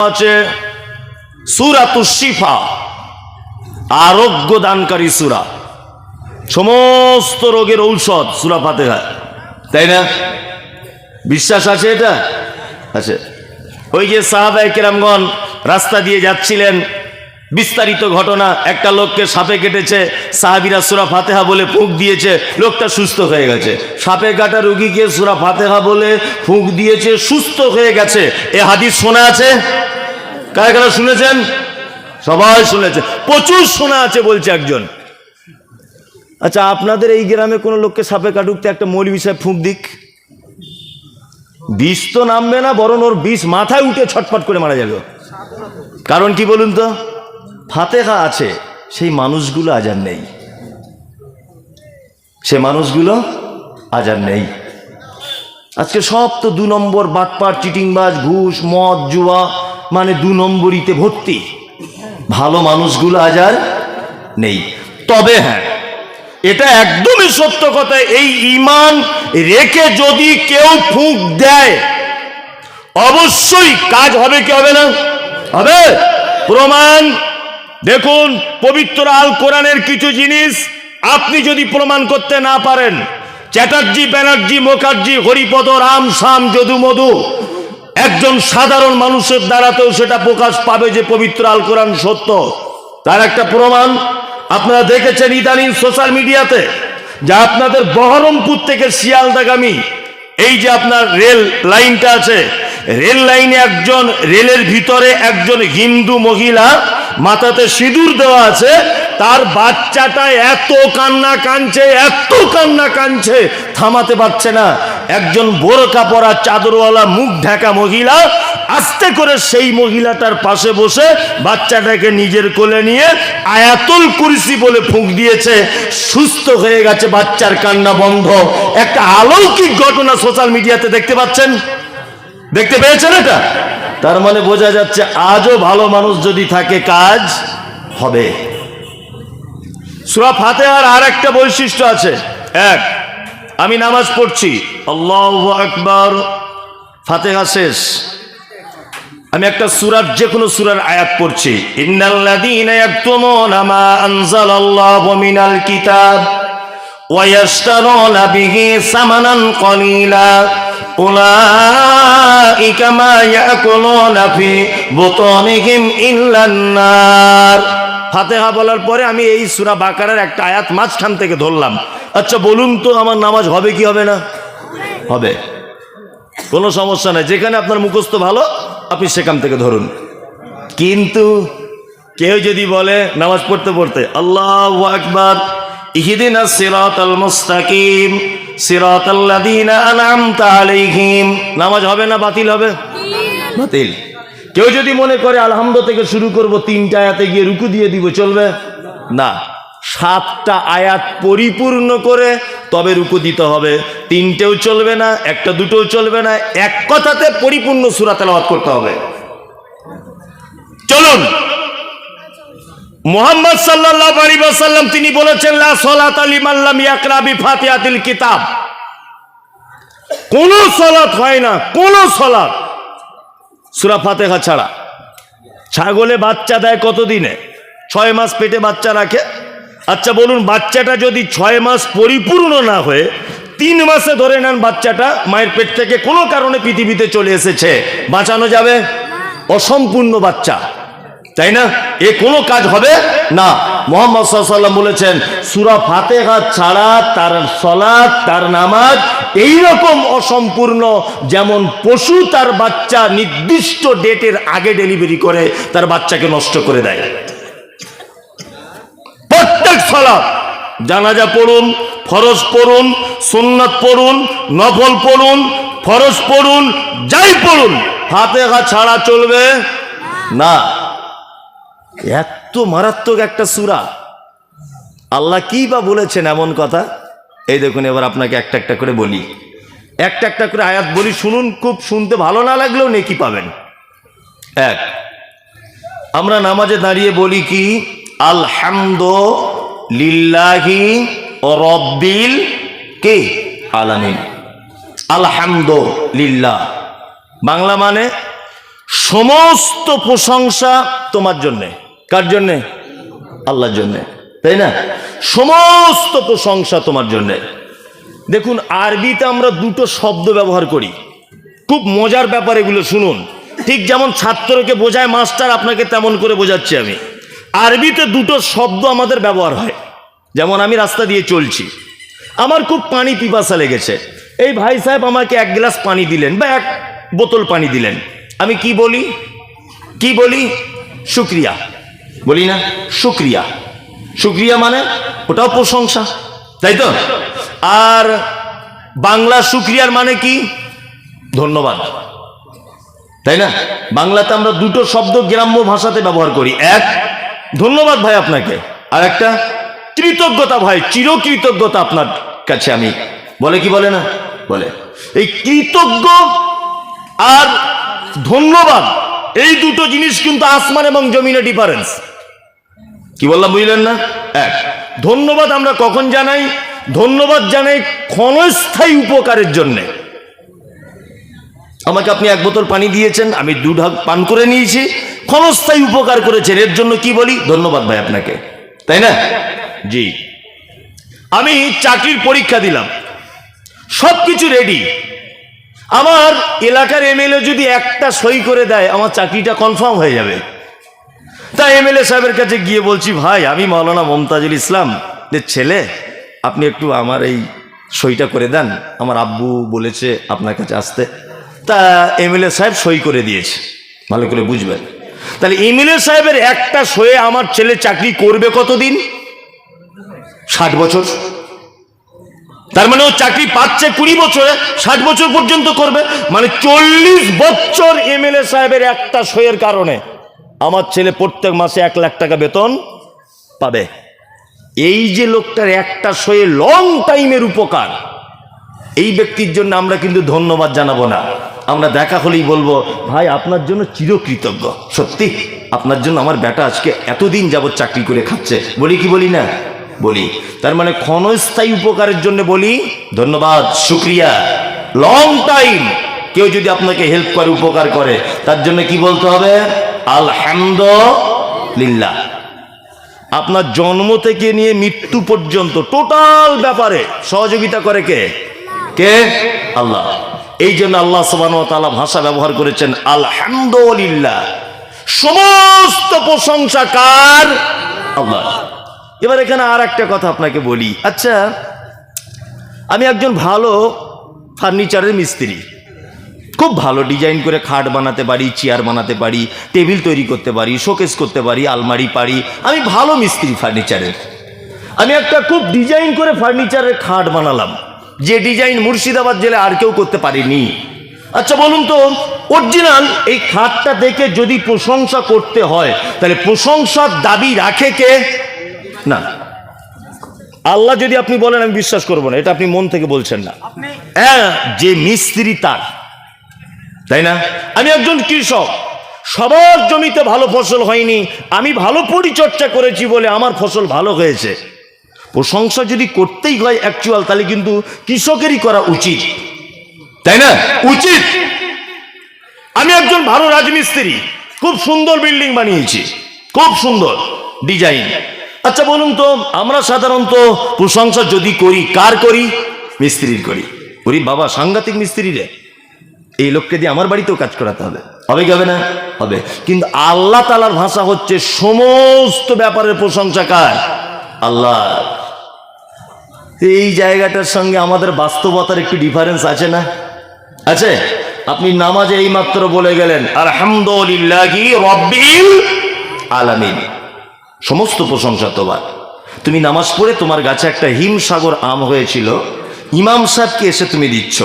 আছে সূরাতুশ শিফা, আরোগ্য দানকারী সূরা, সমস্ত রোগের ঔষধ সূরা ফাতিহা, তাই না? বিশ্বাস আছে? এটা আছে। ওই যে সাহাবায়ে কেরামগণ রাস্তা দিয়ে যাচ্ছিলেন, বিস্তারিত ঘটনা, একটা লোককে সাপে কেটেছে, সাহাবীরা সূরা ফাতিহা বলে ফুঁক দিয়েছে, লোকটা সুস্থ হয়ে গেছে। সাপে কাটা রোগীকে সূরা ফাতিহা বলে ফুঁক দিয়েছে, সুস্থ হয়ে গেছে। এ হাদিস শোনা আছে? কারা কারা শুনেছেন? সবাই শুনেছে, প্রচুর শোনা আছে বলছে একজন। আচ্ছা, আপনাদের এই গ্রামে কোনো লোককে সাপে কাটুকতে একটা মৌলভী সাহেব ফুঁক দিক, বিষ তো নামবে না, বরং ওর বিষ মাথায় উঠে ছটফট করে মারা যাবে। কারণ কি বলুন তো? ফাতিহা আছে, সেই মানুষগুলো আজ আর নেই, সে মানুষগুলো আজ আর নেই। আজকে সব তো 2 নম্বর বাটপার, চিটিংবাজ, ঘুষ, মদ, জুয়া, মানে 2 নম্বরিতে ভর্তি। ভালো মানুষগুলো আজ আর নেই। তবে হ্যাঁ, এটা একদমই সত্য কথা, এই ঈমান রেখে যদি কেউ ফুঁক দেয় অবশ্যই কাজ হবে কি হবে না? হবে। প্রমাণ দেখুন, পবিত্র আল কোরআনের কিছু জিনিস আপনি যদি প্রমাণ করতে না পারেন, চ্যাটার্জি, ব্যানার্জি, মুখার্জি, হরিপদ, রাম, শাম, যদু, মধু, একজন সাধারণ মানুষের দ্বারাতেও সেটা প্রকাশ পাবে যে পবিত্র আল কোরআন সত্য। তার একটা প্রমাণ আপনারা দেখেছেন ইদানিং সোশ্যাল মিডিয়াতে, যা আপনাদের বহরমপুর থেকে শিয়ালদাগামী এই যে আপনার রেল লাইনটা আছে, রেল লাইনে একজন, রেলের ভিতরে একজন হিন্দু মহিলা, মাথাতে সিঁদুর দেওয়া আছে, তার বাচ্চাটা এত কান্না কাঁদছে, এত কান্না কাঁদছে, থামাতে পারছে না। একজন বোরকা পরা, চাদরওয়ালা, মুখ ঢাকা মহিলা আস্তে করে সেই মহিলাটার পাশে বসে বাচ্চাটাকে নিজের কোলে নিয়ে আয়াতুল কুরসি বলে ফুঁক দিয়েছে, সুস্থ হয়ে গেছে, বাচ্চার কান্না বন্ধ। একটা অলৌকিক ঘটনা সোশ্যাল মিডিয়াতে দেখতে পাচ্ছেন, দেখতে পেয়েছেন এটা? তার মানে বোঝা যাচ্ছে আজও ভালো মানুষ যদি থাকে কাজ হবে। সূরা ফাতিহার আর একটা বৈশিষ্ট্য আছে। এক, আমি নামাজ পড়ছি, আল্লাহু আকবার, ফাতিহা শেষ, আমি একটা সূরার, যে কোনো সূরার আয়াত পড়ছি, ইন্নাল্লাযীনা ইয়াকতুমুনা মা আনজালাল্লাহু মিনাল কিতাব ওয়া ইয়াশতারুনা বিহি সামানান কলিলা উলাইকা মা ইয়াকুলুনা ফি বুতুনিহিম ইল্লান নার। ফাতিহা বলার পরে আমি এই সূরা বাকারার একটা আয়াত মাঝখান থেকে ধরলাম। আচ্ছা বলুন তো, আমার নামাজ হবে কি হবে না? হবে, কোনো সমস্যা নাই। যেখানে আপনার মুখস্থ ভালো আপনি সেখান থেকে ধরুন। কিন্তু কেউ যদি বলে নামাজ পড়তে পড়তে আল্লাহু আকবার, ইহদিনাস সিরাতাল মুস্তাকিম সিরাতাল্লাযীনা আন'আমতা আলাইহিম, নামাজ হবে না বাতিল হবে? বাতিল। কেউ যদি মনে করে আলহামদুলিল্লাহ থেকে শুরু করব, 3টা আয়াতে গিয়ে রুকু দিয়ে দিব, চলবে না। 7টা আয়াত পরিপূর্ণ করে তবে রুকু দিতে হবে। 3টেও চলবে না, 1টা 2টোও চলবে না, এক কথাতে পরিপূর্ণ সূরা তেলাওয়াত করতে হবে। চলুন, মুহাম্মদ সাল্লাল্লাহু আলাইহি ওয়াসাল্লাম তিনি বলেছেন, লা সালাতা লিমান লাম ইয়াকরা বিফাতিহাতিল কিতাব, কোন সালাত হয় না, কোন সালাত সূরা ফাতিহা ছাড়া। ছাগলে বাচ্চা দেয় কত দিনে? 6 মাস পেটে বাচ্চা রাখে। আচ্ছা বলুন, বাচ্চাটা যদি 6 মাস পরিপূর্ণ না হয়ে 3 মাসে ধরে নেন বাচ্চাটা মায়ের পেট থেকে কোনো কারণে পৃথিবীতে চলে এসেছে, বাঁচানো যাবে? অসম্পূর্ণ বাচ্চা, তাই না? এ কোনো কাজ হবে না। মুহাম্মদ সাল্লাল্লাহু আলাইহি ওয়াসাল্লাম বলেছেন, সূরা ফাতিহা ছাড়া তার সালাত, তার নামাজ এইরকম অসম্পূর্ণ, যেমন পশু তার বাচ্চা নির্দিষ্ট ডেটের আগে ডেলিভারি করে তার বাচ্চাকে নষ্ট করে দেয়। প্রত্যেক সালাত, জানাজা পড়ুন, ফরজ পড়ুন, সুন্নাত পড়ুন, নফল পড়ুন, ফরজ পড়ুন, যাই পড়ুন, ফাতিহা ছাড়া চলবে না। এত মারাত্মক একটা সূরা, আল্লাহ কি বা বলেছেন এমন কথা? এই দেখুন, এবার আপনাকে একটা একটা করে বলি, একটা একটা করে আয়াত বলি, শুনুন, খুব শুনতে ভালো না লাগলেও নেকি পাবেন। এক, আমরা নামাজে দাঁড়িয়ে বলি কি? আলহামদুলিল্লাহি রাব্বিল কি আলামিন। আলহামদুলিল্লাহ বাংলা মানে সমস্ত প্রশংসা তোমার জন্যে। কার জন্যে? আল্লাহর জন্যে, তাই না? সমস্ত প্রশংসা তোমার জন্যে। দেখুন, আরবিতে আমরা দুটো শব্দ ব্যবহার করি, খুব মজার ব্যাপার এগুলো, শুনুন। ঠিক যেমন ছাত্রকে বোঝায় মাস্টার, আপনাকে তেমন করে বোঝাচ্ছি আমি। আরবিতে দুটো শব্দ আমাদের ব্যবহার হয়। যেমন আমি রাস্তা দিয়ে চলছি, আমার খুব পানি পিপাসা লেগেছে, এই ভাই সাহেব আমাকে এক গ্লাস পানি দিলেন বা এক বোতল পানি দিলেন, আমি কি বলি? কি বলি? শুক্রিয়া বলি না? শুক্রিয়া, শুক্রিয়া মানে ওটাও প্রশংসা, তাই তো? আর বাংলা শুক্রিয়ার মানে কি? ধন্যবাদ, তাই না? বাংলাতে আমরা দুটো শব্দ গ্রাম্য ভাষাতে ব্যবহার করি, এক ধন্যবাদ ভাই আপনাকে, আর একটা কৃতজ্ঞতা ভাই, চিরকৃতজ্ঞতা আপনার কাছে আমি, বলে কি বলে না? বলে। এই কৃতজ্ঞ আর ধন্যবাদ, এই দুটো জিনিস কিন্তু আসমান এবং জমিনের ডিফারেন্স। কি বললাম বুঝলেন না? এক, ধন্যবাদ আমরা কখন জানাই? ধন্যবাদ জানাই ক্ষণস্থায়ী উপকারের জন্যে। আমাকে আপনি এক বোতল পানি দিয়েছেন, আমি 2 ঢাক পান করে নিয়েছি, ক্ষণস্থায়ী উপকার করেছেন, এর জন্য কি বলি? ধন্যবাদ ভাই আপনাকে, তাই না? জি। আমি চাকরির পরীক্ষা দিলাম, সবকিছু রেডি, আমার এলাকার এমএলএ যদি একটা সই করে দেয় আমার চাকরিটা কনফার্ম হয়ে যাবে। তাই এমএলএ সাহেবের কাছে গিয়ে বলছি, ভাই আমি মাওলানা মমতাজুল ইসলাম এর ছেলে, আপনি একটু আমার এই সইটা করে দেন, আমার আব্বু বলেছে আপনার কাছে আসতে। তা এমএলএ সাহেব সই করে দিয়েছে, ভালো করে বুঝবেন। তাহলে এমএলএ সাহেবের একটা সয়ে আমার ছেলে চাকরি করবে কতদিন? 60 বছর। তার মানে ও চাকরি পাচ্ছে 20 বছরে, 60 বছর পর্যন্ত করবে, মানে 40 বছর এমএলএ সাহেবের একটা সইয়ের কারণে আমার ছেলে প্রত্যেক মাসে 1 লাখ টাকা বেতন পাবে। এই যে লোকটার একটা সয়ে লং টাইমের উপকার, এই ব্যক্তির জন্য আমরা কিন্তু ধন্যবাদ জানাবো না, আমরা দেখা হলেই বলবো, ভাই আপনার জন্য চিরকৃতজ্ঞ, সত্যি আপনার জন্য আমার বেটা আজকে এতদিন যাবত চাকরি করে খাচ্ছে, বলি কি বলি না? বলি। তার মানে ক্ষণস্থায়ী উপকারের জন্য বলি ধন্যবাদ, শুক্রিয়া। লং টাইম কেউ যদি আপনাকে হেল্প করে, উপকার করে, তার জন্য কি বলতে হবে? আলহামদুলিল্লাহ। আপনার জন্ম থেকে নিয়ে মৃত্যু পর্যন্ত টোটাল ব্যাপারে সহযোগিতা করে কে? কে? আল্লাহ। এই জন্য আল্লাহ সুবহানাহু ওয়া তাআলা ভাষা ব্যবহার করেছেন আলহামদুলিল্লাহ, সমস্ত প্রশংসা কার? আল্লাহ। এবার এখানে আর একটা কথা আপনাকে বলি, আচ্ছা আমি একজন ভালো ফার্নিচারের মিস্ত্রি, খুব ভালো ডিজাইন করে খাট বানাতে পারি, চেয়ার বানাতে পারি, টেবিল তৈরি করতে পারি, শোকেস করতে পারি, আলমারি পারি, আমি ভালো মিস্ত্রি ফার্নিচারের। আমি একটা খুব ডিজাইন করে ফার্নিচারের খাট বানালাম, যে ডিজাইন মুর্শিদাবাদ জেলে আর কেউ করতে পারেনি। আচ্ছা বলুন তো, অরিজিনাল এই খাটটা দেখে যদি প্রশংসা করতে হয়, তাহলে প্রশংসার দাবি রাখে কে? না, আল্লাহ যদি আপনি বলেন আমি বিশ্বাস করবো না, এটা আপনি মন থেকে বলছেন না। হ্যাঁ, যে মিস্ত্রি তার, তাই না? আমি একজন কৃষক, সবার জমিতে ভালো ফসল হয়নি, আমি ভালো পরিচর্যা করেছি বলে আমার ফসল ভালো হয়েছে। প্রশংসা যদি করতেই হয় অ্যাকচুয়াল, তাহলে কিন্তু কৃষকেরই করা উচিত, তাই না? উচিত। আমি একজন ভালো রাজমিস্ত্রি, খুব সুন্দর বিল্ডিং বানিয়েছি, খুব সুন্দর ডিজাইন। আচ্ছা বলুন তো, আমরা সাধারণত প্রশংসা যদি করি, কার করি? মিস্ত্রির করি। ওরে বাবা, সাংঘাতিক মিস্ত্রি রে, এই লোককে দিয়ে আমার বাড়িতেও কাজ করাতে হবে, হবে কি হবে না? হবে। কিন্তু আল্লাহ তাআলার ভাষা হচ্ছে সমস্ত ব্যাপারের প্রশংসা কার? আল্লাহ। এই জায়গাটার সঙ্গে আমাদের বাস্তবতার একটু ডিফারেন্স আছে না? আছে। আপনি নামাজে এই মাত্র বলে গেলেন আলহামদুলিল্লাহি রাব্বিল আলামিন, সমস্ত প্রশংসা তোমার। তুমি নামাজ পড়ে তোমার গাছে একটা হিমসাগর আম হয়েছিল, ইমাম সাহেবকে এসে তুমি দিচ্ছ,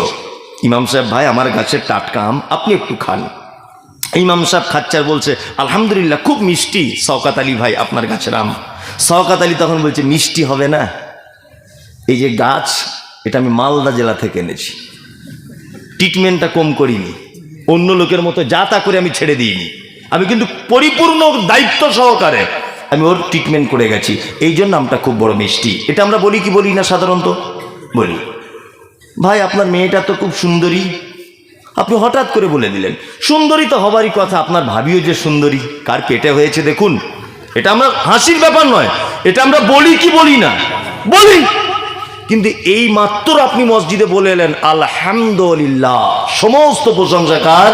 ইমাম সাহেব ভাই আমার গাছের টাটকা আম, আপনি একটু খান। ইমাম সাহেব খাচ্চার বলছে আলহামদুলিল্লাহ খুব মিষ্টি, শওকত আলী ভাই আপনার গাছের আম। শওকত আলী তখন বলছে মিষ্টি হবে না, এই যে গাছ, এটা আমি মালদা জেলা থেকে এনেছি, ট্রিটমেন্টটা কম করিনি, অন্য লোকের মতো যা তা করে আমি ছেড়ে দিইনি, আমি কিন্তু পরিপূর্ণ দায়িত্ব সহকারে আমি ওর ট্রিটমেন্ট করে গেছি, এই জন্য আমটা খুব বড় মিষ্টি। এটা আমরা বলি কি বলি না? সাধারণত বলি। ভাই আপনার মেয়েটা তো খুব সুন্দরী, আপনি হঠাৎ করে বলে দিলেন। সুন্দরী তো হবারই কথা, আপনার ভাবিও যে সুন্দরী, কার পেটে হয়েছে দেখুন। এটা আমরা হাসির ব্যাপার নয়, এটা আমরা বলি কি বলি না, বলি। কিন্তু এই মাত্র আপনি মসজিদে বলে এলেন আলহামদুলিল্লাহ, সমস্ত প্রশংসা কার?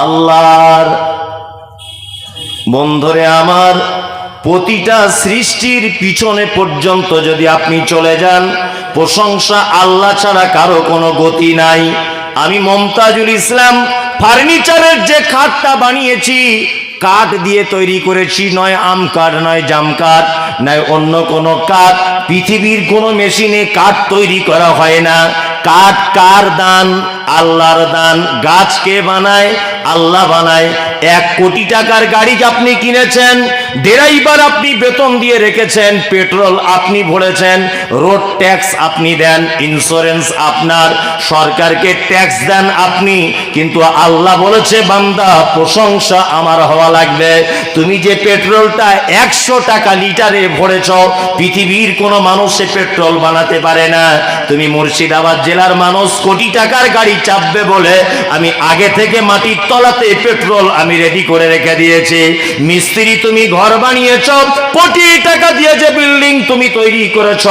আল্লাহর। বন্ধুরে আমার, প্রতিটা সৃষ্টির পিছনে পর্যন্ত যদি আপনি চলে যান, প্রশংসা আল্লাহ ছাড়া কারো কোনো গতি নাই। আমি মমতাজুল ইসলাম ফার্নিচারের যে খাটটা বানিয়েছি, কাঠ দিয়ে তৈরি করেছি, নয় আম কাঠ, নয় জাম কাঠ, নয় অন্য কোনো কাঠ। পৃথিবীর কোনো মেশিনে কাঠ তৈরি করা হয় না। কাঠ কার দান? আল্লাহর দান। গাছ কে বানায়? আল্লাহ বানায়। 1 কোটি টাকার গাড়ি আপনি কিনেছেন, ড্রাইভার আপনি বেতন দিয়ে রেখেছেন, পেট্রোল আপনি ভরেছেন, রোড ট্যাক্স আপনি দেন, ইন্স্যুরেন্স আপনার, সরকারকে ট্যাক্স দেন আপনি। কিন্তু আল্লাহ বলেছে বান্দা প্রশংসা আমার হওয়া লাগবে। তুমি যে পেট্রোলটা 100 টাকা লিটারে ভরেছ, পৃথিবীর কোনো মানুষ সে পেট্রোল বানাতে পারে না। তুমি মুর্শিদাবাদ জেলার মানুষ কোটি টাকার গাড়ি চাপবে বলে আমি আগে থেকে মাটির তলাতে পেট্রোল আমি রেডি করে রেখে দিয়েছি। মিস্ত্রি তুমি ঘর বানিয়েছ, কোটি টাকা দিয়ে যে বিল্ডিং তুমি তৈরি করেছ,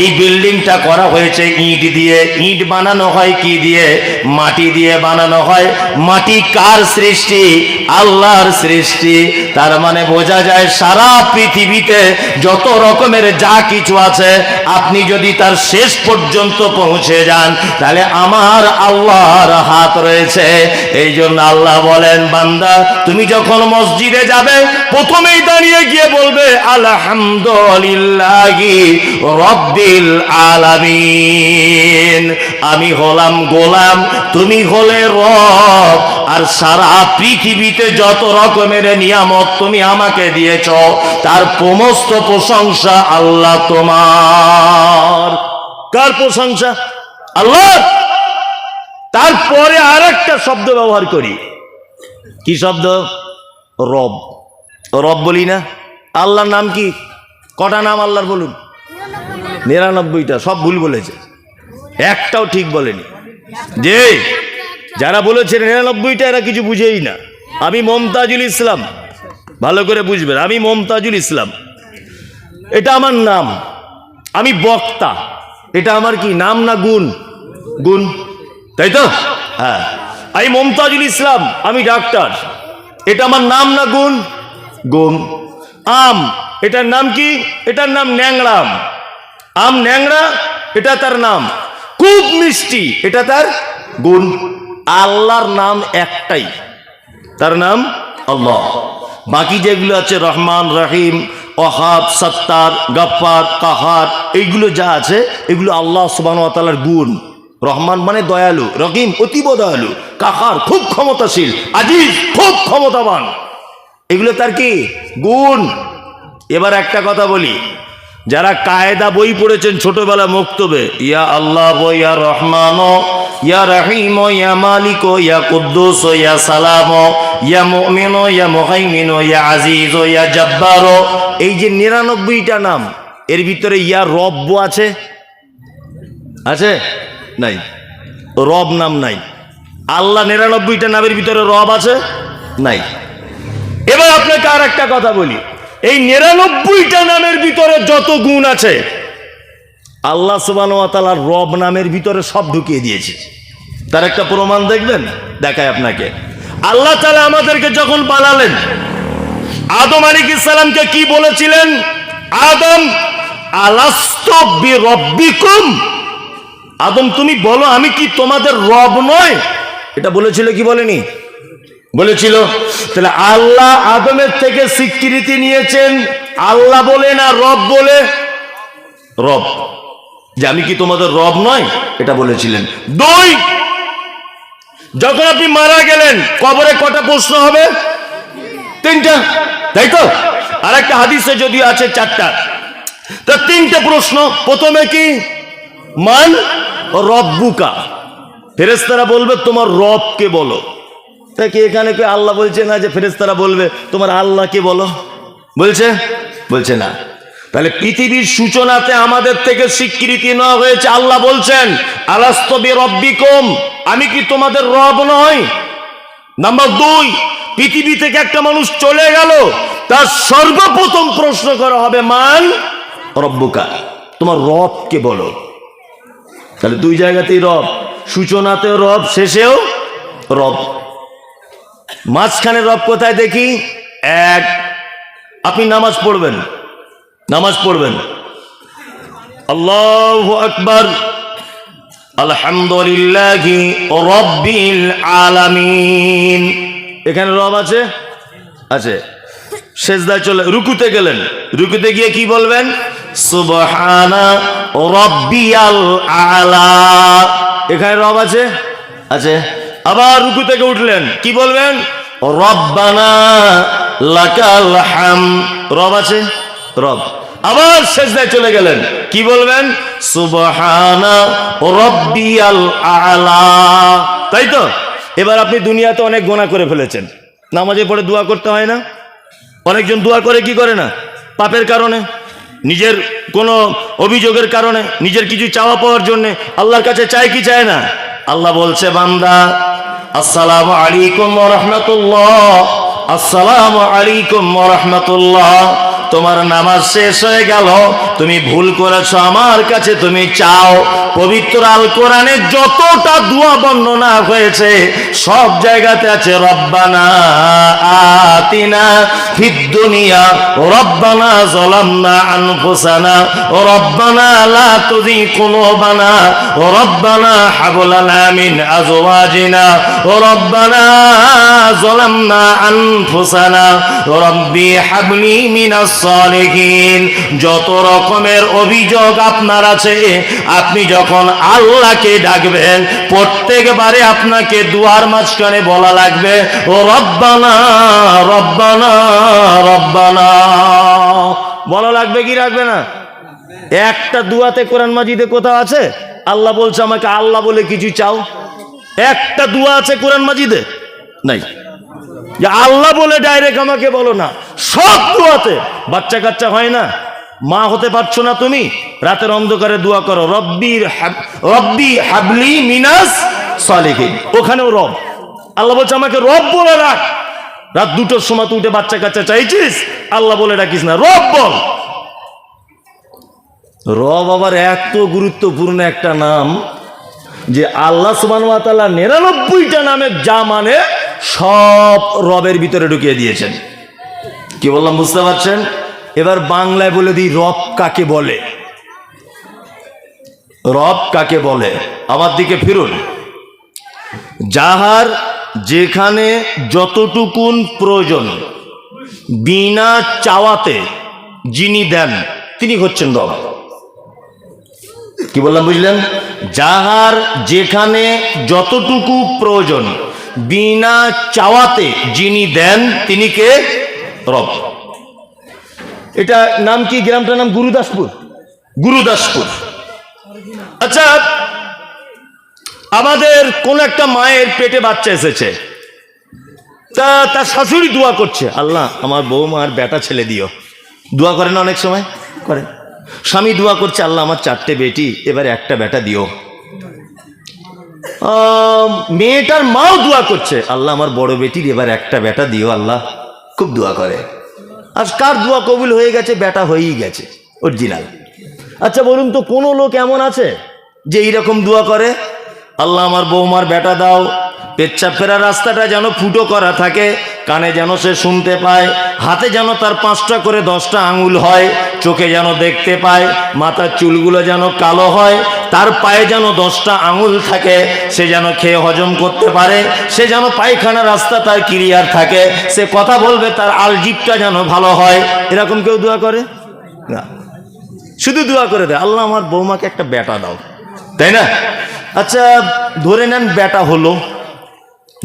এই বিল্ডিংটা করা হয়েছে ইট দিয়ে। ইট বানানো হয় কি দিয়ে? মাটি দিয়ে বানানো হয়। মাটি কার সৃষ্টি? আল্লাহর সৃষ্টি। তার মানে বোঝা যায় সারা পৃথিবীতে যত রকমের যা কিছু আছে, আপনি যদি তার শেষ পর্যন্ত পৌঁছে যান, তাহলে আমার আল্লাহর হাত রয়েছে। এই জন্য আল্লাহ বলেন বান্দা তুমি যখন মসজিদে যাবে, প্রথমেই দাঁড়িয়ে গিয়ে বলবে আলহামদুলিল্লাহি রাব্বিল আলামিন। আমি হলাম গোলাম, তুমি হলে রব। আর সারা পৃথিবীতে যত রকমের নিয়ামত তুমি আমাকে দিয়েছ, তার সমস্ত প্রশংসা আল্লাহ তোমার। কার প্রশংসা? আল্লাহ। তারপরে আর একটা শব্দ ব্যবহার করি। কি শব্দ? রব। রব বলি না? আল্লাহর নাম কি? কটা নাম আল্লাহর বলুন? 99টা। সব ভুল বলেছে, একটাও ঠিক বলেনি। যে যারা বলেছে 99টা, এরা কিছু বুঝেই না। আমি মমতাজুল ইসলাম, ভালো করে বুঝবেন, আমি মমতাজুল ইসলাম, এটা আমার নাম। আমি বক্তা, এটা আমার কি নাম না গুণ? গুণ, তাই তো? হ্যাঁ, আমি মমতাজুল ইসলাম, আমি ডাক্তার, এটা আমার নাম না গুণ? গুণ। আম, এটার নাম কি? এটার নাম ন্যাংরা আম। আম ন্যাংরা, এটা তার নাম। খুব মিষ্টি, এটা তার গুণ। আল্লাহর নাম একটাই, তার নাম আল্লাহ। বাকি যেগুলো আছে রহমান, রহিম, ওয়াহাব, সত্তার, গফফার, কাহার, এইগুলো যা আছে এগুলো আল্লাহ সুবহানাহু ওয়া তাআলার গুণ। রহমান মানে দয়ালু, রহিম অতীব দয়ালু, কাহার খুব ক্ষমতাশীল, আজিজ খুব ক্ষমতাবান, এগুলো তার কি? গুণ। এবার একটা কথা বলি, যারা কায়দা বই পড়েছেন ছোটবেলা মক্তবে, ইয়া আল্লাহ, ইয়া রহমান, ইয়া রহিম, ইয়া মালিক, ইয়া কুদ্দুস, ইয়া সালাম, ইয়া মুমিন, ইয়া মুহাইমিন, ইয়া আজিজ, ইয়া জব্বার, এই যে 99টা নাম, এর ভিতরে ইয়া রব্ব আছে? আছে? নাই, রব নাম নাই। আল্লাহ 99টা নামের ভিতরে রব আছে? নাই। এবার আপনাকে আর একটা কথা বলি, এই 99টা নামের ভিতরে যত গুণ আছে, আল্লাহ সুবহানাহু ওয়া তাআলার রব নামের ভিতরে সব ঢুকিয়ে দিয়েছে। তার একটা প্রমাণ দেখবেন, দেখায় আপনাকে। আল্লাহ তাআলা আমাদেরকে যখন বানালেন, আদম আলাইহিস সালামকে কি বলেছিলেন? আদম আলাস্তু বিরাব্বিকুম, আদম তুমি বলো আমি কি তোমাদের রব নয়? এটা বলেছিল কি বলেনি? বলেছিল। তাহলে আল্লাহ আদমের থেকে স্বীকৃতি নিয়েছেন আল্লাহ বলে না রব বলে? রব, যে আমি কি তোমাদের রব নয়, এটা বলেছিলেন। 2, যখন আপনি মারা গেলেন কবরে কটা প্রশ্ন হবে? 3টা, তাই তো? আর একটা হাদিসে যদি আছে 4টা, তা 3টে প্রশ্ন। প্রথমে কি? মান রব্বুকা, ফেরেশতারা বলবে তোমার রবকে বলো। তা কি এখানে কি আল্লাহ বলছে না যে ফেরেশতারা বলবে তোমার আল্লাহকে বলো? বলছে? বলছে না। তাহলে পৃথিবীর সূচনাতে আমাদের থেকে স্বীকৃতি নেওয়া হয়েছে। আল্লাহ বলছেন আলাস্তু বিরাব্বিকুম, আমি কি তোমাদের রব নই? নাম্বার 2, পৃথিবী থেকে একটা মানুষ চলে গেল, তার সর্বপ্রথম প্রশ্ন করা হবে মান রব্বুকা, তোমার রব কে বলো। তাহলে 2 জায়গাতেই রব, সূচনাতেও রব, শেষেও রব। মাঝখানে রব কোথায় দেখি? 1, আপনি নামাজ পড়বেন, আল্লাহু আকবার, আলহামদুলিল্লাহি রাব্বিল আলামিন, এখানে রব আছে? আছে। সেজদায় চলে রুকুতে গেলেন, রুকুতে গিয়ে কি বলবেন? সুবহানা রাব্বিয়াল আলা, এখানে রব আছে? আছে। আবার রুকু থেকে উঠলেন, কি বলবেন? রব্বানা লাকাল হামদ, রব আছে? রব। আবার সেজদায় চলে গেলেন, কি বলবেন? সুবহানা রাব্বিয়াল আলা। তাই তো? এবার আপনি দুনিয়াতে অনেক গুনাহ করে ফেলেছেন, নামাজে পড়ে দোয়া করতে হয় না? অনেকজন দোয়া করে, কি করে না? পাপের কারণে, নিজের কোনো অভিযোগের কারণে, নিজের কিছু চাওয়া পাওয়ার জন্য আল্লাহর কাছে চায় কি চায় না? আল্লাহ বলছে বান্দা আসসালামু আলাইকুম ওয়া রাহমাতুল্লাহ, আসসালামু আলাইকুম ওয়া রাহমাতুল্লাহ, তোমার নামাজ শেষ হয়ে গেল, তুমি ভুল করেছো, আমার কাছে তুমি চাও। পবিত্র আল কোরআনে যতটা দোয়া বর্ণনা হয়েছে সব জায়গাতে আছে রব্বানা আতিনা ফিদ দুনিয়া, রব্বানা যালামনা আনফুসানা, রব্বানা লা তুযিগ কুলুবানা, রব্বানা হাব লানা মিন আজওয়াজিনা, রব্বানা যালামনা আনফুসানা, রব্বি হাবলি মিনাস সালিহিন। যত রকমের অভিযোগ আপনার আছে, আপনি যখন আল্লাহকে ডাকবেন প্রত্যেকবারে আপনাকে দুয়ার মাঝখানে বলা লাগবে ও রব্বানা রব্বানা রব্বানা, বলা লাগবে কি রাখবে না? একটা দুয়াতে কোরআন মাজিদে কোথাও আছে আল্লাহ বলছে আমাকে আল্লাহ বলে কিছু চাও? একটা দুয়া আছে কোরআন মাজিদে? নাই যে আল্লাহ বলে ডাইরেক্ট আমাকে বলো না। সব দুয়াতে, বাচ্চা কাচ্চা হয় না, মা হতে পারছো না তুমি, রাতের অন্ধকারে দোয়া করো রব্বি হাবলি মিনাস সালিহিন, ওখানেও রব। আল্লাহ বলছে আমাকে রব বলে রাখ। রাত 2টোর সময় তুই উঠে বাচ্চা কাচ্চা চাইছিস, আল্লাহ বলে ডাকিস না, রব বল। রব আবার এত গুরুত্বপূর্ণ একটা নাম যে আল্লাহ সুবহানাহু ওয়া তাআলা 99টা নামের যা মানে সব রবের ভিতরে ঢুকিয়ে দিয়েছেন। কি বললাম বুঝতে পারছেন? এবার বাংলায় বলে দিই রব কাকে বলে। রব কাকে বলে? আমার দিকে ফিরুন। যাহার যেখানে যতটুকুন প্রয়োজন বিনা চাওয়াতে যিনি দেন তিনি হচ্ছেন রব। কি বললাম বুঝলেন? যাহার যেখানে যতটুকু প্রয়োজন বিনা চাওয়াতে যিনি দেন তিনি কে? রব। এটা নাম কি? গ্রামটার নাম গুরুদাসপুর। গুরুদাসপুর। আচ্ছা, আমাদের কোন একটা মায়ের পেটে বাচ্চা এসেছে, তা তার শাশুড়ি দোয়া করছে আল্লাহ আমার বৌমার বেটা ছেলে দিও। দোয়া করে না অনেক সময়? করে। স্বামী দোয়া করছে আল্লাহ আমার 4টে বেটি, এবার একটা বেটা দিও। মেয়েটার মাও দোয়া করছে আল্লাহ আমার বড় বেটির এবার একটা বেটা দিও আল্লাহ। খুব দোয়া করে। আজ কার দোয়া কবুল হয়ে গেছে? বেটা হয়েই গেছে অরিজিনাল। আচ্ছা বলুন তো, কোনো লোক এমন আছে যে এইরকম দোয়া করে আল্লাহ আমার বৌমার বেটা দাও, পেচ্ছাপ ফেরার রাস্তাটা যেন ফুটো করা থাকে, কানে যেন সে শুনতে পায়, হাতে যেন তার 5টা করে 10টা আঙুল হয়, চোখে যেন দেখতে পায়, মাথার চুলগুলো যেন কালো হয়, তার পায়ে যেন 10টা আঙুল থাকে, সে যেন খেয়ে হজম করতে পারে, সে যেন পায়খানা রাস্তা তার ক্লিয়ার থাকে, সে কথা বলবে, তার আলজিবটা যেন ভালো হয়। এরকম কেউ দোয়া করে না, শুধু দোয়া করে দেয় আল্লাহ আমার বৌমাকে একটা বেটা দাও, তাই না? আচ্ছা ধরে নেন বেটা হলো,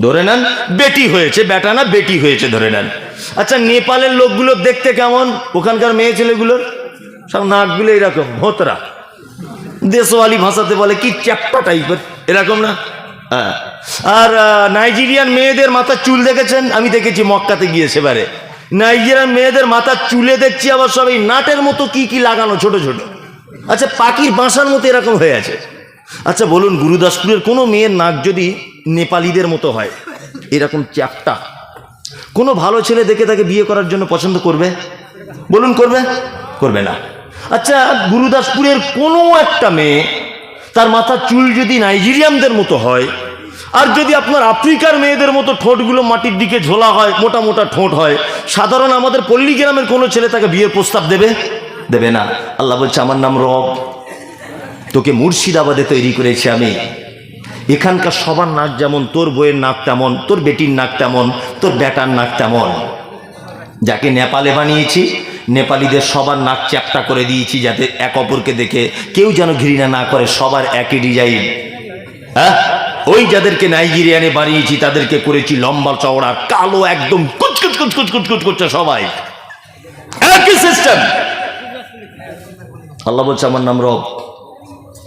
ধরে নেন বেটি হয়েছে, বেটা না বেটি হয়েছে ধরে নেন। আচ্ছা নেপালের লোকগুলো দেখতে কেমন? ওখানকার মেয়ে ছেলেগুলোর সব নাকগুলো এরকম ভোতরা, দেশওয়ালি ভাষাতে বলে কি চ্যাপ্টা টাইপের, এরকম না? হ্যাঁ। আর নাইজেরিয়ান মেয়েদের মাথার চুল দেখেছেন? আমি দেখেছি মক্কাতে গিয়ে সেবারে নাইজেরিয়ার মেয়েদের মাথার চুলে দেখছি আবার সব এই নাটের মতো কি কি লাগানো ছোট ছোট, আচ্ছা পাখির বাসার মতো এরকম হয়ে আছে। আচ্ছা বলুন, গুরুদাসপুরের কোনো মেয়ের নাক যদি নেপালিদের মতো হয় এরকম চ্যাপটা, কোনো ভালো ছেলে দেখে তাকে বিয়ে করার জন্য পছন্দ করবে? বলুন করবে? করবে না। আচ্ছা গুরুদাসপুরের কোনো একটা মেয়ে তার মাথার চুল যদি নাইজেরিয়ানদের মতো হয়, আর যদি আপনার আফ্রিকার মেয়েদের মতো ঠোঁটগুলো মাটির দিকে ঝোলা হয়, মোটা মোটা ঠোঁট হয়, সাধারণ আমাদের পল্লী গ্রামের কোনো ছেলে তাকে বিয়ের প্রস্তাব দেবে? দেবে না। আল্লাহ বলছে আমার নাম রব, তোকে মুর্শিদাবাদে তৈরি করেছি আমি। এখানকার সবার নাক যেমন, তোর বইয়ের নাক তেমন, তোর বেটির নাক তেমন, তোর বেটার নাক তেমন। যাকে নেপালে বানিয়েছি, নেপালিদের সবার নাক চ্যাপ্টা করে দিয়েছি, যাতে এক অপরকে দেখে কেউ যেন ঘৃণা না করে, সবার একই ডিজাইন। হ্যাঁ, ওই যাদেরকে নাইজেরিয়ানে বানিয়েছি তাদেরকে করেছি লম্বা চওড়া, কালো, একদম কুচকুচ কুচকুচ কুচকুচ করছে সবাই, একই সিস্টেম। আল্লাহ বলছে আমার নাম রব,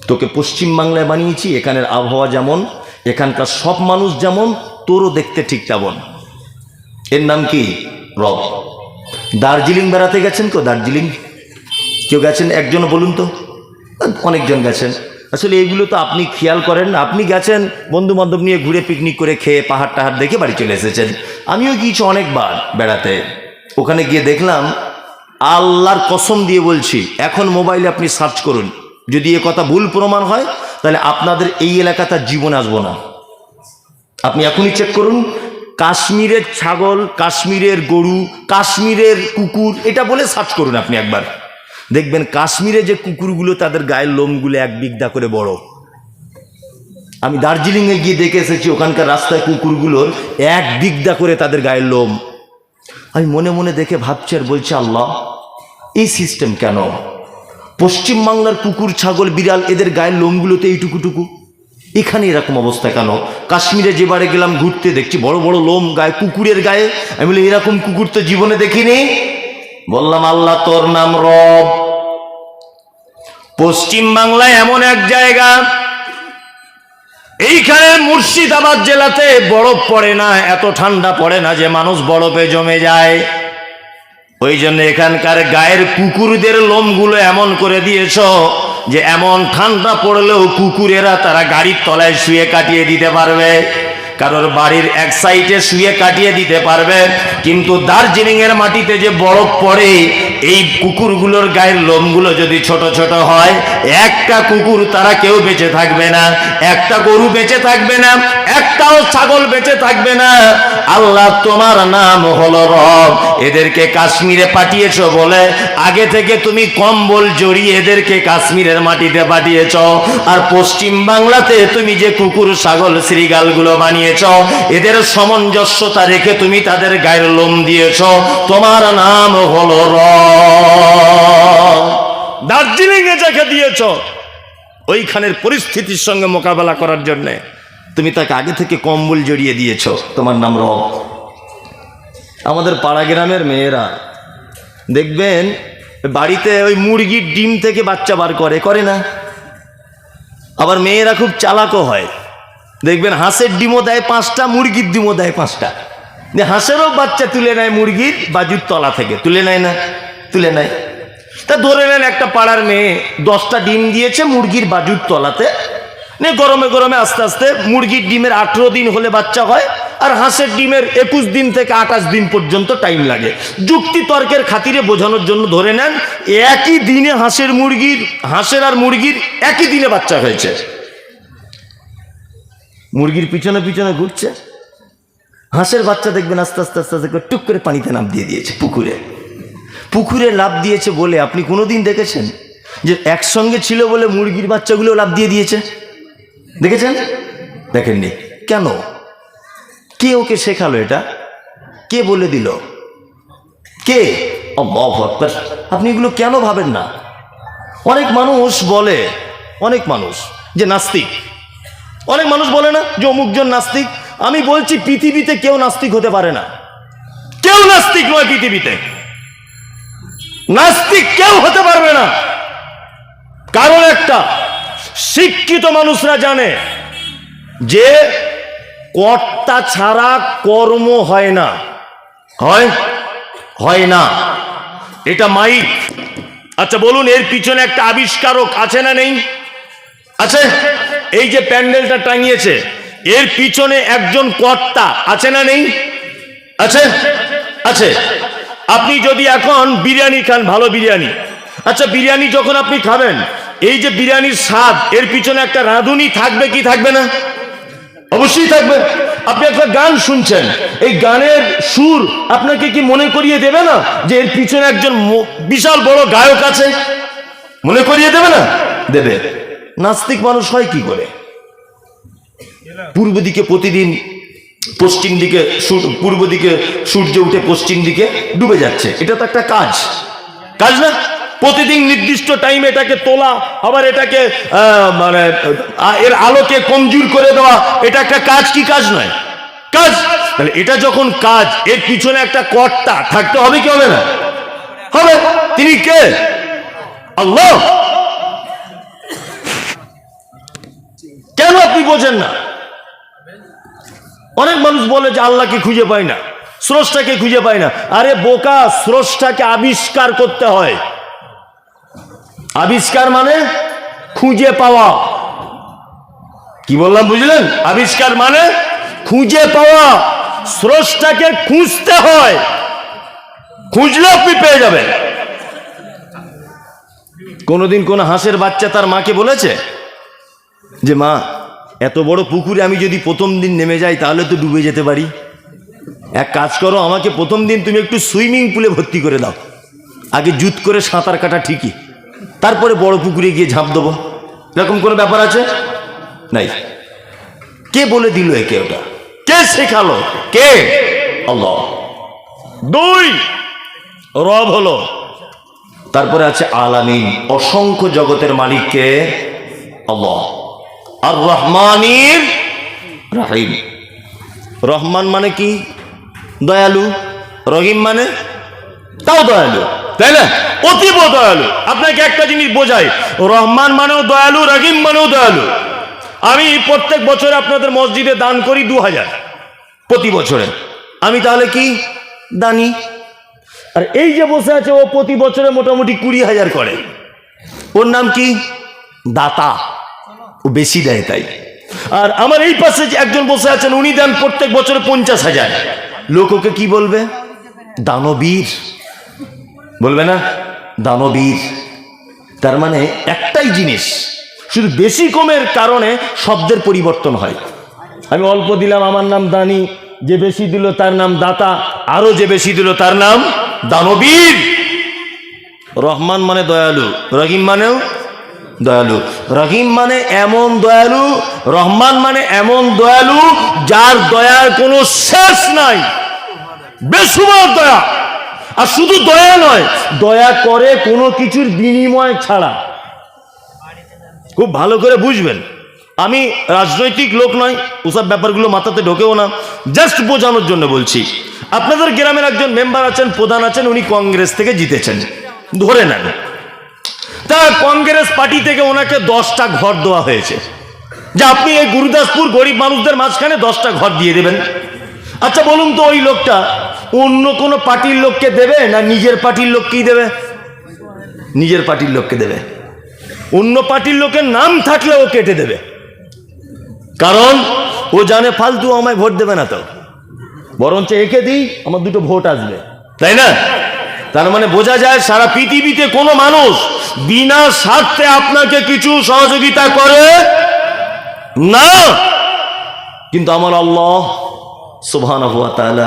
তোকে পশ্চিম বাংলায় বানিয়েছি, এখানের আবহাওয়া যেমন, এখানকার সব মানুষ যেমন, তোরও দেখতে ঠিক তেমন। এর নাম কি? রব। দার্জিলিং বেড়াতে গেছেন তো? দার্জিলিং কেউ গেছেন? একজন বলুন তো। অনেকজন গেছেন। আসলে এইগুলো তো আপনি খেয়াল করেন না, আপনি গেছেন বন্ধু বান্ধব নিয়ে ঘুরে পিকনিক করে খেয়ে পাহাড় টাহাড় দেখে বাড়ি চলে এসেছেন। আমিও গিয়েছি অনেকবার বেড়াতে, ওখানে গিয়ে দেখলাম, আল্লাহর কসম দিয়ে বলছি, এখন মোবাইলে আপনি সার্চ করুন, যদি এ কথা ভুল প্রমাণ হয় তাহলে আপনাদের এই এলাকাতে জীবন আসবো না। আপনি এখনই চেক করুন, কাশ্মীরের ছাগল, কাশ্মীরের গরু, কাশ্মীরের কুকুর, এটা বলে সার্চ করুন আপনি একবার, দেখবেন কাশ্মীরে যে কুকুরগুলো তাদের গায়ের লোমগুলো 1 বিঘা করে বড়। আমি দার্জিলিংয়ে গিয়ে দেখে এসেছি, ওখানকার রাস্তায় কুকুরগুলোর 1 বিঘা করে তাদের গায়ের লোম। আমি মনে মনে দেখে ভাবছি আর বলছি, আল্লাহ এই সিস্টেম কেন? পশ্চিম বাংলার কুকুর, ছাগল, বিড়াল এদের গায়ের লোমগুলোতে এইটুকুটুকু, এখানে এরকম অবস্থা কেন? কাশ্মীরে যেবারে গেলাম ঘুরতে, দেখছি বড় বড় লোম গায়ে, কুকুরের গায়ে। আমি বলি এরকম কুকুর তো জীবনে দেখিনি। বললাম আল্লাহ তোর নাম রব। পশ্চিম বাংলায় এমন এক জায়গা, এইখানে মুর্শিদাবাদ জেলাতে বরফ পড়ে না, এত ঠান্ডা পড়ে না যে মানুষ বরফে জমে যায়। ওই জন্য এখানকার গায়ের কুকুরদের লোমগুলো এমন করে দিয়েছ যে এমন ঠান্ডা পড়লেও কুকুরেরা তারা গাড়ির তলায় শুয়ে কাটিয়ে দিতে পারবে, কারোর বাড়ির এক সাইডে শুয়ে কাটিয়ে দিতে পারবে। কিন্তু দার্জিলিং এর মাটিতে যে বরফ পড়ে, এই কুকুরগুলোর গায়ের লোমগুলো যদি ছোট ছোট হয়, একটা কুকুর তারা কেউ বেঁচে থাকবে না, একটা গরু বেঁচে থাকবে না, একটাও ছাগল বেঁচে থাকবে না। আল্লাহ তোমার নাম হলো রব। এদেরকে কাশ্মীরে পাঠিয়েছো বলে আগে থেকে তুমি কম্বল জড়িয়ে এদেরকে কাশ্মীরের মাটিতে পাঠিয়েছ, আর পশ্চিম বাংলাতে তুমি যে কুকুর, ছাগল, শ্রীগালগুলো বানিয়েছ, এদের সামঞ্জস্যতা রেখে তুমি তাদের গায়ের লোম দিয়েছ। তোমার নাম হলো রব। দার্জিলিং এ যাকে দিয়েছ, ওইখানের পরিস্থিতির সঙ্গে মোকাবেলা করার জন্য তুমি তাকে আগে থেকে কম্বল জড়িয়ে দিয়েছ, তোমার নাম রব। আমাদের পাড়া গ্রামের মেয়েরা দেখবেন বাড়িতে ওই মুরগির ডিম থেকে বাচ্চা বার করে, করে না? আবার মেয়েরা খুব চালাকও হয়, দেখবেন হাঁসের ডিমও দেয় 5টা, মুরগির ডিমও দেয় 5টা। হাঁসেরও বাচ্চা তুলে নেয় মুরগির বাজুর তলা থেকে, তুলে নেয় না? তুলে নেয়। তা ধরে নেন একটা পাড়ার মেয়ে 10টা ডিম দিয়েছে মুরগির বাজুর তলাতে, গরমে গরমে আস্তে আস্তে মুরগির ডিমের 18 দিন হলে বাচ্চা হয়, আর হাঁসের ডিমের 21 দিন থেকে 28 দিন পর্যন্ত টাইম লাগে। যুক্তি তর্কের খাতিরে বোঝানোর জন্য ধরে নেন একই দিনে হাঁসের আর মুরগির একই দিনে বাচ্চা হয়েছে। মুরগির পিছনে পিছনে ঘুরছে, হাঁসের বাচ্চা দেখবেন আস্তে আস্তে আস্তে আস্তে করে টুক করে পানিতে নাম দিয়ে দিয়েছে, পুকুরে লাফ দিয়েছে। বলে আপনি কোনোদিন দেখেছেন যে একসঙ্গে ছিল বলে মুরগির বাচ্চাগুলো লাফ দিয়ে দিয়েছে? দেখেছেন? দেখেননি। কেন? কে ওকে শেখালো এটা? কে বলে দিল? কে? আল্লাহু আকবার। আপনি এগুলো কেন ভাবেন না? অনেক মানুষ বলে, অনেক মানুষ যে নাস্তিক, অনেক মানুষ বলে না যে অমুকজন নাস্তিক। আমি বলছি পৃথিবীতে কেউ নাস্তিক হতে পারে না, কেউ নাস্তিক নয় পৃথিবীতে, নাস্তিক কেউ হতে পারবে না। কারণ একটা, শিক্ষিত মানুষরা জানে যে কর্তা ছাড়া কর্ম হয় না। হয়? হয় না, এটা মাইক। আচ্ছা বলুন, এর পিছনে একটা আবিষ্কারক আছে না নেই? আছে। এই যে প্যান্ডেলটা টাঙিয়েছে, এর পিছনে একজন কর্তা আছে না নেই? আছে, আছে। আপনি যদি এখন বিরিয়ানি খান, ভালো বিরিয়ানি, আচ্ছা বিরিয়ানি যখন আপনি খাবেন, এই যে বিরিয়ানির স্বাদ, এর পিছনে একটা রাঁধুনি থাকবে কি থাকবে না? অবশ্যই থাকবে। আপনি একটা গান শুনছেন, এই গানের সুর আপনাকে কি মনে করিয়ে দেবে না যে এর পিছনে একজন বিশাল বড় গায়ক আছে? মনে করিয়ে দেবে না? দেবে। নাস্তিক মানুষ হয় কি করে? পূর্ব দিকে প্রতিদিন, পশ্চিম দিকে পূর্ব দিকে সূর্য উঠে পশ্চিম দিকে ডুবে যাচ্ছে, এটা তো একটা কাজ, কাজ না? প্রতিদিন নির্দিষ্ট টাইমে এটাকে তোলা, আবার এটাকে মানে এর আলোকে কমজোর করে দেওয়া, এটা একটা কাজ কি কাজ নয়? কাজ। তাহলে এটা যখন কাজ, এর পিছনে একটা কর্তা থাকতে হবে কি হবে না? হবে। তিনি কে? আল্লাহ। কেন আপনি বোঝেন না? অনেক মানুষ বলে যে আল্লাহকে খুঁজে পায় না, স্রষ্টাকে খুঁজে পায় না। আরে বোকা, স্রষ্টাকে আবিষ্কার করতে হয়। আবিষ্কার মানে খুঁজে পাওয়া। কি বললাম বুঝলেন? আবিষ্কার মানে খুঁজে পাওয়া। স্রষ্টাকে খুঁজতে হয়, খুঁজলে আপনি পেয়ে যাবেন। কোনোদিন কোন হাঁসের বাচ্চা তার মাকে বলেছে যে মা, এত বড় পুকুরে আমি যদি প্রথম দিন নেমে যাই তাহলে তো ডুবে যেতে পারি, এক কাজ করো, আমাকে প্রথম দিন তুমি একটু সুইমিং পুলে ভর্তি করে দাও, আগে জুত করে সাঁতার কাটা ঠিকই, তারপরে বড় পুকুরে গিয়ে ঝাঁপ দেবো। এরকম কোনো ব্যাপার আছে? নাই। কে বলে দিল একে? ওটা কে শেখালো? কে? আল্লাহ। দুই, রব হলো। তারপরে আছে আলামিন, অসংখ্য জগতের মালিক কে? আল্লাহ। আর রহমানির রাহিম। রহমান মানে কি? দয়ালু। রহিম মানে তাও দয়ালু, তাই না? অতীব দয়ালু। আপনাকে একটা জিনিস বোঝাই, রহমান মানেও দয়ালু, রহিম মানেও দয়ালু। আমি প্রত্যেক বছর আপনাদের মসজিদে দান করি 2000 প্রতি বছরে। আমি তাহলে কি দানি? আর এই যে বসে আছে, ও প্রতি বছরে মোটামুটি 20,000 করে। ওর নাম কি? দাতা। ও বেশি দেয় তাই। আর আমার এই পাশে যে একজন বসে আছেন, উনি দেন প্রত্যেক বছরে 50,000। লোক ওকে কি বলবে? দানবীর বলবে না? দানবীর। তার মানে একটাই জিনিস, শুধু বেশি কমের কারণে শব্দের পরিবর্তন হয়। আমি অল্প দিলাম, আমার নাম দানি, যে বেশি দিল তার নাম দাতা, আরো যে বেশি দিল তার নাম দানবীর। রহমান মানে দয়ালু, রহিম মানেও দয়ালু। রহিম মানে এমন দয়ালু, রহমান মানে এমন দয়ালু যার দয়ার কোনো শেষ নাই, বেসুমার দয়া। আর শুধু দয়া নয়, দয়া করে কোনো কিছুর বিনিময় ছাড়া। খুব ভালো করে বুঝবেন, আমি রাজনৈতিক লোক নয়, ওসব ব্যাপারগুলো মাথাতে ঢোকেও না, জাস্ট বোঝানোর জন্য বলছি। আপনাদের গ্রামের একজন মেম্বার আছেন, প্রধান আছেন, উনি কংগ্রেস থেকে জিতেছেন ধরে নেন। তা কংগ্রেস পার্টি থেকে ওনাকে 10টা ঘর দেওয়া হয়েছে, যে আপনি এই গুরুদাসপুর গরিব মানুষদের মাঝখানে 10টা ঘর দিয়ে দেবেন। আচ্ছা বলুন তো, ওই লোকটা অন্য কোনো পার্টির লোককে দেবে না নিজের পার্টির লোককেই দেবে? নিজের পার্টির লোককে দেবে। অন্য পার্টির লোকের নাম থাকলে ও কেটে দেবে, কারণ ও জানে ফালতু আমায় ভোট দেবে না, তো বরঞ্চ একে দিই, আমার 2টো ভোট আসবে, তাই না? তার মানে বোঝা যায় সারা পৃথিবীতে কোনো মানুষ বিনা স্বার্থে আপনাকে কিছু সহযোগিতা করে না, কিন্তু আমার আল্লাহ সুবহানাহু ওয়া তাআলা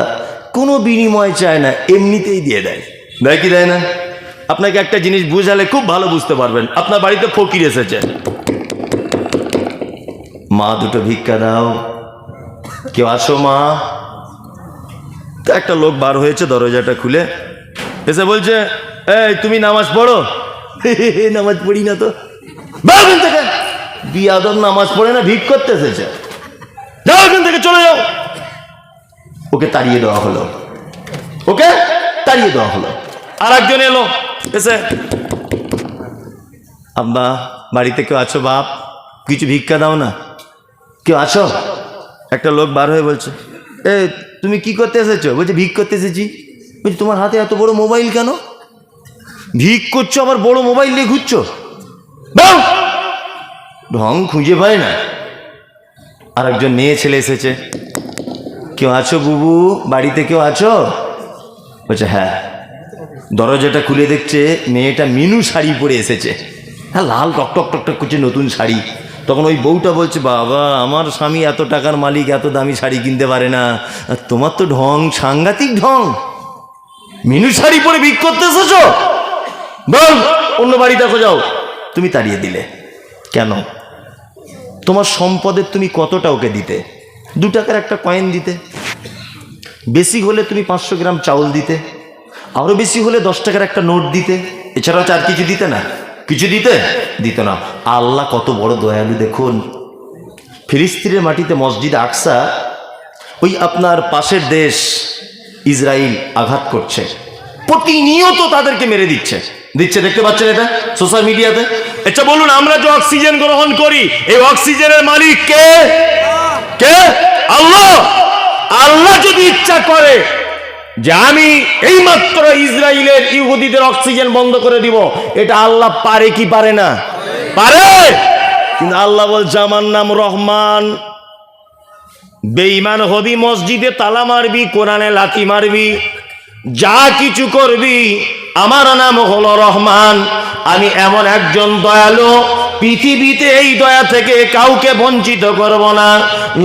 কোনো বিনিময় চায় না, এমনিতেই দিয়ে দেয়। দেয় কি দেয় না? আপনাকে একটা জিনিস বুঝালে খুব ভালো বুঝতে পারবেন। আপনার বাড়িতে ফকির এসেছে, মা 2টো ভিক্ষা দাও, কেউ আসো মা। তো একটা লোক বার হয়েছে, দরজাটা খুলে এসে বলছে, এই তুমি নামাজ পড়ো? নামাজ পড়ি না তো। থেকে বিয়াদব, নামাজ পড়ে না, ভিক করতে এসেছে, যাও এখান থেকে, চলে যাও। ওকে তাড়িয়ে দেওয়া হলো, ওকে তাড়িয়ে দেওয়া হলো। আর একজন এলো, এসে, আব্বা বাড়িতে কেউ আছো? বাপ কিছু ভিক্ষা দাও না, কেউ আছো? একটা লোক বার হয়ে বলছে, এ তুমি কি করতে এসেছো? বলছে ভিক করতে এসেছি। বলছি তোমার হাতে এত বড় মোবাইল কেন? ভিক করছো আবার বড় মোবাইল নিয়ে ঘুরছো? ঢং খুঁজে পায় না। আর একজন মেয়ে ছেলে এসেছে, কেউ আছো বুবু, বাড়িতে কেউ আছো? বলছে হ্যাঁ। দরজাটা খুলে দেখছে মেয়েটা মিনু শাড়ি পরে এসেছে, হ্যাঁ, লাল টকটক টকটক করছে নতুন শাড়ি। তখন ওই বউটা বলছে বাবা আমার স্বামী এত টাকার মালিক, এত দামি শাড়ি কিনতে পারে না, আর তোমার তো ঢং, সাংঘাতিক ঢং, মিনু শাড়ি পরে ভিক করতে এসেছো, বল অন্য বাড়ি দেখো যাও। তুমি তাড়িয়ে দিলে কেন? তোমার সম্পদের তুমি কতটা ওকে দিতে? 2 টাকার একটা কয়েন দিতে, বেশি হলে তুমি 500 গ্রাম চাউল দিতে, আরো বেশি হলে 10 টাকার একটা নোট দিতে, এছাড়াও আর কিছু দিতে না? কিছু দিত না। আল্লাহ কত বড় দয়ালু দেখুন। ফিলিস্তিনের মাটিতে মসজিদ আকসা, ওই আপনার পাশের দেশ ইসরায়েল আঘাত করছে, প্রতিনিয়ত তাদেরকে মেরে দিচ্ছে, দেখতে পাচ্ছেন এটা সোশ্যাল মিডিয়াতে। আচ্ছা বলুন, আমরা যে অক্সিজেন গ্রহণ করি, এই অক্সিজেনের মালিক কে? কে? আল্লাহ। আল্লাহ যদি ইচ্ছা করে যে আমি এইমাত্র ইসরায়েলের ইহুদিদের অক্সিজেন বন্ধ করে দিব, এটা আল্লাহ পারে কি পারে না? পারে। কিন্তু আল্লাহ বলছে আমার নাম রহমান, বেঈমান হবি, মসজিদে তালা মারবি, কোরআনে লাথি মারবি, যা কিছু করবি, আমার নাম হলো রহমান। আমি এমন একজন দয়ালু, পৃথিবীতে এই দয়া থেকে কাউকে বঞ্চিত করব না।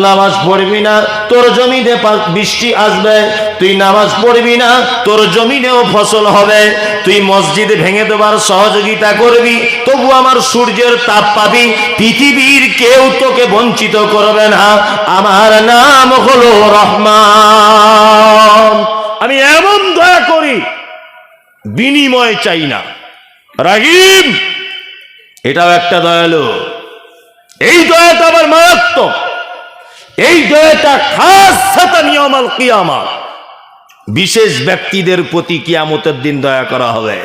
নামাজ পড়বি না, তোর জমিনে বৃষ্টি আসবে, তুই নামাজ পড়বি না, তোর জমিনেও ফসল হবে, তুই মসজিদে ভেঙে দেবার সহযোগিতা করবি, তবু আমার সূর্যের তাপ পাবি, পৃথিবীর কেউ তোকে বঞ্চিত করবে না। আমার নাম হলো রহমান। আমি এমন দয়া করি, বিনিময় চাই না। রাহিম, এটাও একটা দয়ালু। এই দয়াটা আবার মারাত্মক। এই দয়াটা খাসসাতান ইয়াউমাল কিয়ামা, বিশেষ ব্যক্তিদের প্রতি কিয়ামতের দিন দয়া করা হবে।